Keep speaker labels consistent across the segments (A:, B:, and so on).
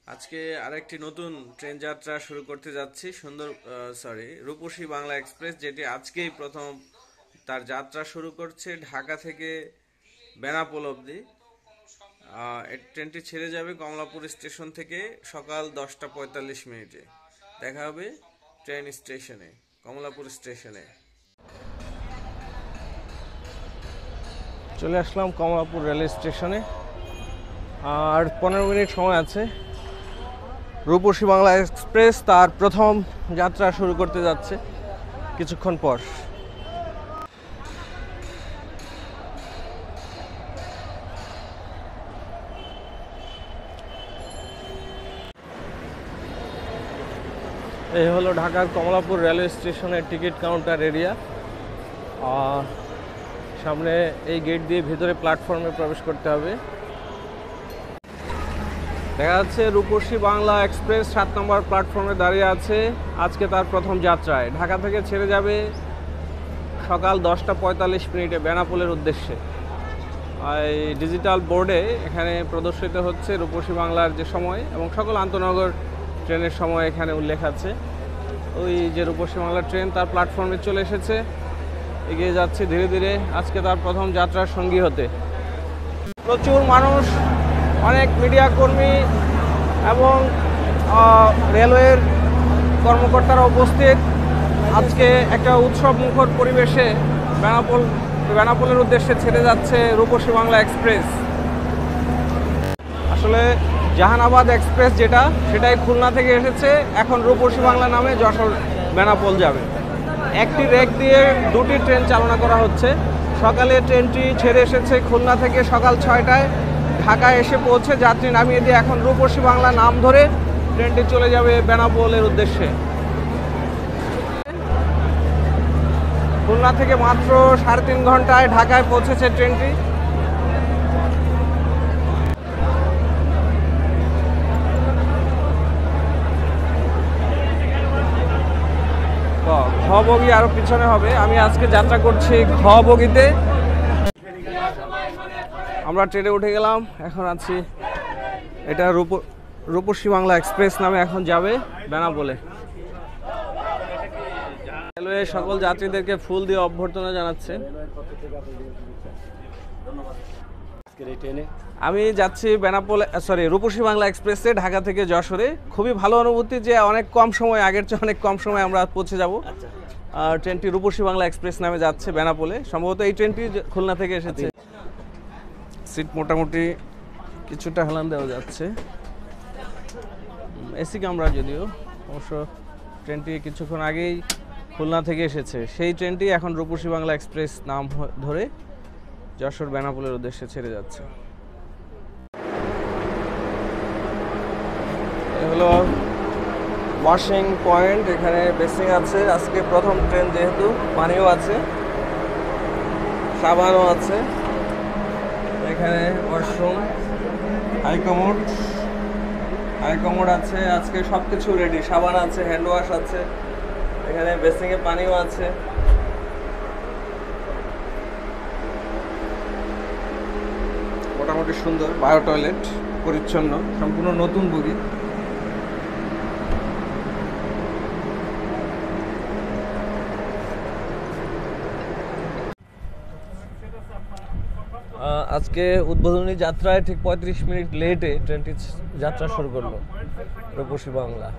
A: আজকে আরেকটি নতুন ট্রেন যাত্রা শুরু করতে যাচ্ছি রূপসী বাংলা এক্সপ্রেস, যেটি আজকেই প্রথম তার যাত্রা শুরু করছে ঢাকা থেকে বেনাপোল অবধি। এই ট্রেনটি ছেড়ে যাবে কমলাপুর স্টেশন থেকে সকাল 10টা 45 মিনিটে। দেখা হবে ট্রেন স্টেশনে, কমলাপুর স্টেশনে। চলে আসলাম কমলাপুর রেলওয়ে স্টেশনে, আর 15 মিনিট সময় আছে। রূপসী বাংলা এক্সপ্রেস তার প্রথম যাত্রা শুরু করতে যাচ্ছে কিছুক্ষণ পর। এই হলো ঢাকার কমলাপুর রেলওয়ে স্টেশনের টিকিট কাউন্টার এরিয়া। সামনে এই গেট দিয়ে ভিতরে প্ল্যাটফর্মে প্রবেশ করতে হবে। দেখা যাচ্ছে রূপসী বাংলা এক্সপ্রেস 7 নম্বর প্ল্যাটফর্মে দাঁড়িয়ে আছে। আজকে তার প্রথম যাত্রায় ঢাকা থেকে ছেড়ে যাবে সকাল 10টা 45 মিনিটে বেনাপোলের উদ্দেশ্যে। এই ডিজিটাল বোর্ডে এখানে প্রদর্শিত হচ্ছে রূপসী বাংলার যে সময় এবং সকল আন্তনগর ট্রেনের সময় এখানে উল্লেখ আছে। ওই যে রূপসী বাংলা ট্রেন তার প্ল্যাটফর্মে চলে এসেছে, এগিয়ে যাচ্ছে ধীরে ধীরে আজকে তার প্রথম যাত্রার সঙ্গী হতে। প্রচুর মানুষ, অনেক মিডিয়া কর্মী এবং রেলওয়ের কর্মকর্তারা উপস্থিত। আজকে একটা উৎসব মুখর পরিবেশে বেনাপোলের উদ্দেশ্যে ছেড়ে যাচ্ছে রূপসী বাংলা এক্সপ্রেস। আসলে জাহানাবাদ এক্সপ্রেস যেটা, সেটাই খুলনা থেকে এসেছে, এখন রূপসী বাংলা নামে যশোর বেনাপোল যাবে। একটি রেক দিয়ে দুটি ট্রেন চালনা করা হচ্ছে। সকালে ট্রেনটি ছেড়ে এসেছে খুলনা থেকে সকাল 6টায়, ঢাকায় এসে পৌঁছে যাত্রী নামিয়ে দিয়ে এখন রূপসী বাংলা নাম ধরে ট্রেনটি চলে যাবে বেনাপোলের উদ্দেশ্যে। খুলনা থেকে মাত্র 3.5 ঘন্টায় ঢাকায় পৌঁছেছে ট্রেনটি। ঘ বগি আরো পিছনে হবে। আমি আজকে যাত্রা করছি ঘ বগিতে। আমরা ট্রেনে উঠে গেলাম, এখন আছি, এটা রূপসী বাংলা এক্সপ্রেস নামে এখন যাবে বেনাপোলে। রেলওয়ে সকল যাত্রীদেরকে ফুল দিয়ে অভ্যর্থনা জানাচ্ছে। আমি যাচ্ছি রূপসী বাংলা এক্সপ্রেসে ঢাকা থেকে যশোরে। খুবই ভালো অনুভূতি যে অনেক কম সময়, আগের চেয়ে অনেক কম সময় আমরা পৌঁছে যাব। আর ট্রেনটি রূপসী বাংলা এক্সপ্রেস নামে যাচ্ছে বেনাপোলে। সম্ভবত এই ট্রেনটি খুলনা থেকে এসেছে। সিট মোটামুটি কিছুটা হেলান দেওয়া যাচ্ছে, এসি কামরা যদিও। অবশ্য ট্রেনটি কিছুক্ষণ আগেই খুলনা থেকে এসেছে। সেই ট্রেনটি এখন রূপসী বাংলা এক্সপ্রেস নাম ধরে যশোর বেনাপোলের উদ্দেশ্যে ছেড়ে যাচ্ছে। এ হলো ওয়াশিং পয়েন্ট, এখানে বেসিং আছে। আজকে প্রথম ট্রেন যেহেতু, পানিও আছে, সাবানও আছে। এখানে ওয়াশরুম, হাইকমোড আছে। আজকে সব কিছু রেডি, সাবান আছে, হ্যান্ড ওয়াশ আছে, এখানে বেসিংয়ে পানিও আছে। মোটামুটি সুন্দর, বায়ো টয়লেট, পরিচ্ছন্ন, সম্পূর্ণ নতুন বগি। আজকে উদ্বোধনী যাত্রায় ঠিক 35 মিনিট লেটে ট্রেনটি যাত্রা শুরু করলো রূপসী বাংলা।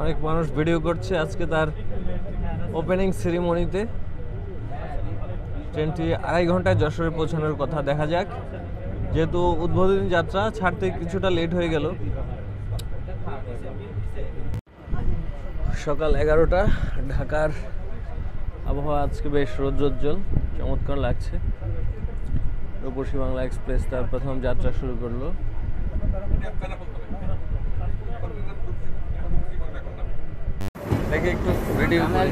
A: অনেক মানুষ ভিডিও করছে আজকে তার ওপেনিং সেরিমনিতে। ট্রেনটি 2.5 ঘন্টায় যশোরে পৌঁছানোর কথা। দেখা যাক, যেহেতু উদ্বোধনী যাত্রা, ছাড়তে কিছুটা লেট হয়ে গেল। সকাল 11টা, ঢাকার আবহাওয়া আজকে বেশ রৌদ্রোজ্জ্বল, চমৎকার লাগছে। রূপসী বাংলা এক্সপ্রেস তার প্রথম যাত্রা শুরু করলো। দেখি একটু ভিডিও করি,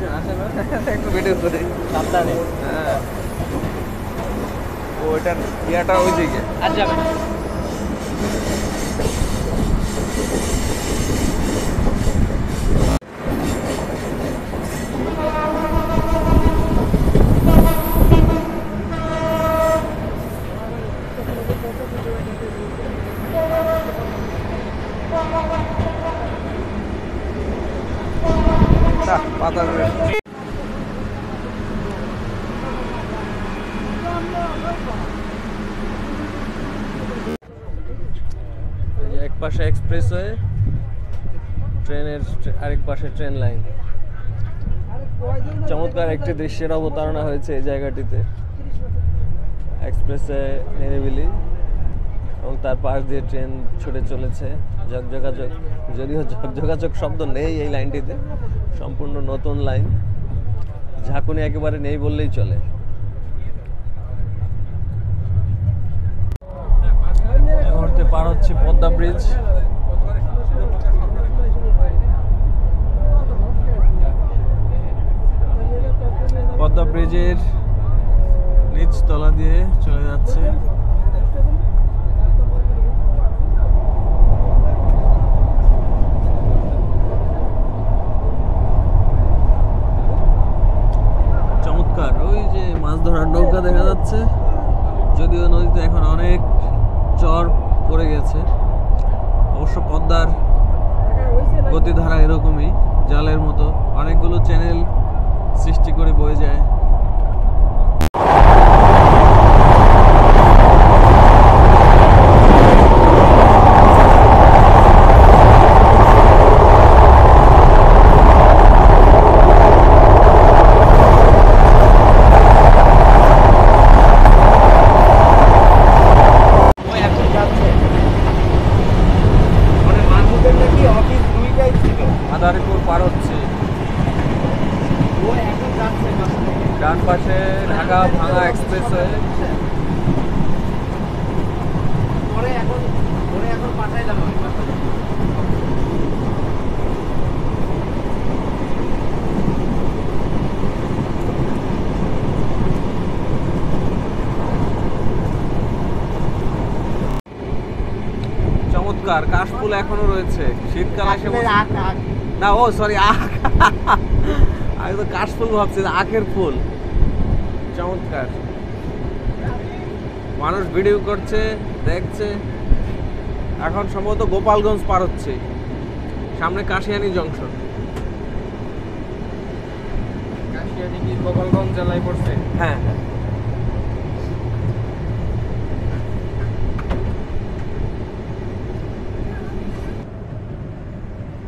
A: একটু ভিডিও করি। সাবধানে। হ্যাঁ, ওইটার ইয়াটা ওই দিকে আর যাবে না। পাতা এক পাশে এক্সপ্রেসওয়ে, ট্রেনের আরেক পাশে ট্রেন লাইন। চমৎকার একটি দৃশ্যের অবতারণা হয়েছে এই জায়গাটিতে। এক্সপ্রেসে নিরিবিলি এবং তার পাশ দিয়ে ট্রেন ছুটে চলেছে। ঝকঝকাচক, যদিও ঝকঝকাচক শব্দ নেই এই লাইনটিতে, সম্পূর্ণ নতুন লাইন, ঝাঁকুনি একেবারে নেই বললেই চলে। এই মুহূর্তে পার হচ্ছে পদ্মা ব্রিজ। পদ্মা ব্রিজের নিচ তলা দিয়ে চলে যাচ্ছে। চমৎকার, ওই যে মাছ ধরার নৌকা দেখা যাচ্ছে, যদিও নদীতে এখন অনেক চর পড়ে গেছে। অবশ্য পদ্মার গতিধারা এরকমই, জালের মতো অনেকগুলো চ্যানেল সৃষ্টি করে বয়ে যায়। মাদারীপুর পার হচ্ছে। ডান পাশে ঢাকা ভাঙা এক্সপ্রেসওয়ে। চমৎকার, কাশফুল এখনো রয়েছে, শীতকাল আসে না। ও সরি, আখ, আমি তো কাশফুল ভাবছি, আখের ফুল। চমৎকার, মানুষ ভিডিও করছে, দেখছে। এখন সম্ভবত গোপালগঞ্জ পার হচ্ছে, সামনে কাশিয়ানী জংশন। কাশিয়ানী কি গোপালগঞ্জ জেলায় পড়ছে? হ্যাঁ।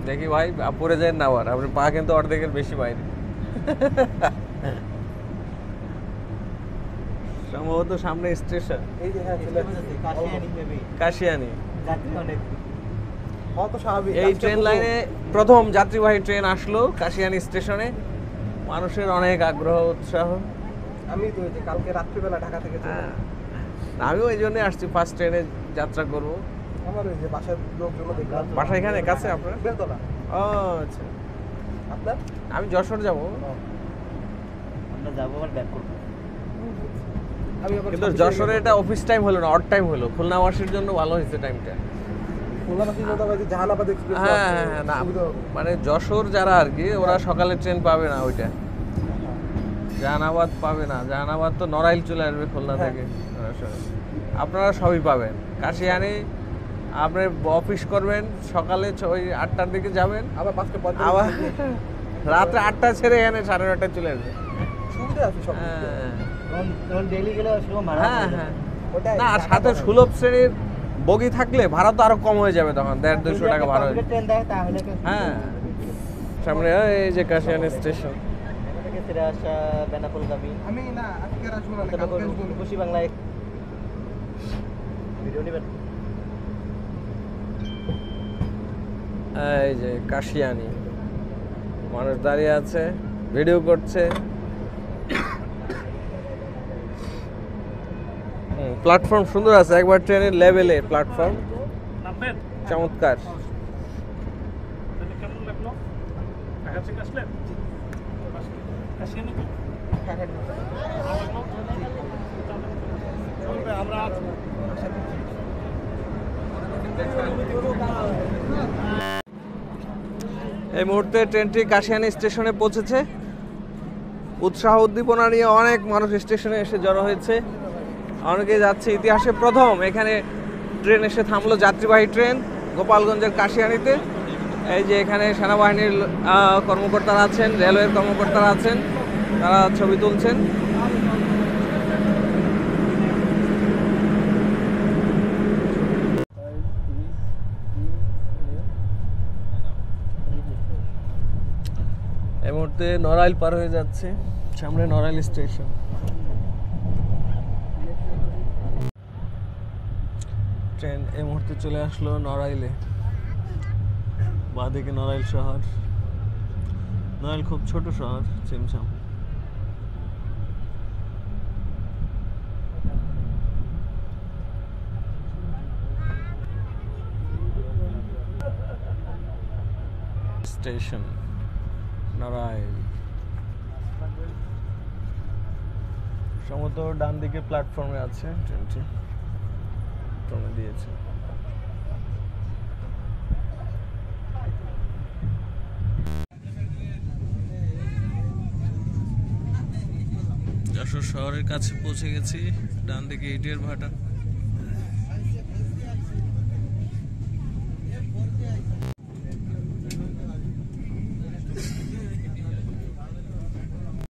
A: দেখি ভাই, পরে যায় না আবার, আপনার পা কিন্তু অর্ধেকের বেশি বাইরে। সম্ভবত সামনে স্টেশন কাশিয়ানী। এই ট্রেন লাইনে প্রথম যাত্রীবাহী ট্রেন আসলো কাশিয়ানী স্টেশনে। মানুষের অনেক আগ্রহ, উৎসাহ।
B: আমি তো কালকে রাত্রিবেলা ঢাকা থেকে,
A: আমিও এই জন্য আসছি, ফার্স্ট ট্রেনে যাত্রা করব।
B: আমার ওই যে বাসার লোকজন দেখলাম।
A: বাসা এখানে কাছে আপনার?
B: বেলতলা।
A: ও আচ্ছা।
B: আপনার?
A: আমি যশোর যাব।
B: আমরা যাব আর ব্যাক করব।
A: কিন্তু যশোরে এটা অফিস টাইম হলো না, অড টাইম হলো। খুলনাবাসীর জন্য ভালো হয়েছে টাইমটা।
B: খুলনাবাসীর জন্য ভাই জাহানাবাদ এক্সপ্রেস।
A: হ্যাঁ, না মানে যশোর যারা আর কি, ওরা সকালে ট্রেন পাবে না ওইটা। জাহানাবাদ পাবে না, জাহানাবাদ তো নড়াইল চলে আসবে খুলনা থেকে। আপনারা সবই পাবেন। কাশিয়ানী আপনি অফিস করবেন, সকালে ওই 8টার দিকে যাবেন,
B: আবার 5টা
A: আবার রাতে 8টা ছেড়ে এখানে 9:30টায় চলে আসবে।
B: সুবিধা আছে সব।
A: হ্যাঁ
B: ডেইলি গেলে সেরকম ভাড়া।
A: হ্যাঁ হ্যাঁ, না আর সাথে সুলভ শ্রেণীর বগি থাকলে ভাড়া তো আরো কম হয়ে যাবে, তখন 150-200 টাকা ভাড়া হবে।
B: ট্রেন দেয় তাহলে
A: হ্যাঁ, সামনে এই যে কাশিয়ানী স্টেশন।
B: বেনাপোলগামী। আমি না আজকে আসবো না, কালকে আসবো। খুশি বাংলায় ভিডিও নেবেন।
A: এই যে কাশিয়ানী, মানুষ দাঁড়িয়ে আছে, ভিডিও করছে। প্ল্যাটফর্ম সুন্দর আছে, একবার ট্রেনের লেভেলে প্ল্যাটফর্ম, চমৎকার।
C: কেমন লাগলো? ঢাকা থেকে আসলেন? কাশিয়ানি তো? চলবে, আমরা আছি।
A: এই মুহূর্তে ট্রেনটি কাশিয়ানী স্টেশনে পৌঁছেছে। উৎসাহ উদ্দীপনা নিয়ে অনেক মানুষ স্টেশনে এসে জড়ো হয়েছে, অনেকে যাচ্ছে। ইতিহাসে প্রথম এখানে ট্রেন এসে থামলো, যাত্রীবাহী ট্রেন গোপালগঞ্জের কাশিয়ানীতে। এই যে এখানে সেনাবাহিনীর কর্মকর্তারা আছেন, রেলওয়ের কর্মকর্তারা আছেন, তারা ছবি তুলছেন। এই মুহূর্তে নড়াইল পার হয়ে যাচ্ছে, সামনে নড়াইল স্টেশন। ট্রেন এই মুহূর্তে চলে আসলো নড়াইলে, বাঁদিকে নড়াইল শহর। নড়াইল খুব ছোট শহর, চিমচাম। স্টেশন নড়াইল। সম্ভবত ডান দিকে প্ল্যাটফর্মে আছে ট্রেনটি, প্ল্যাটফর্মে দিয়েছে। যশোর শহরের কাছে পৌঁছে গেছি, ডান দিকে ইটের ভাটা।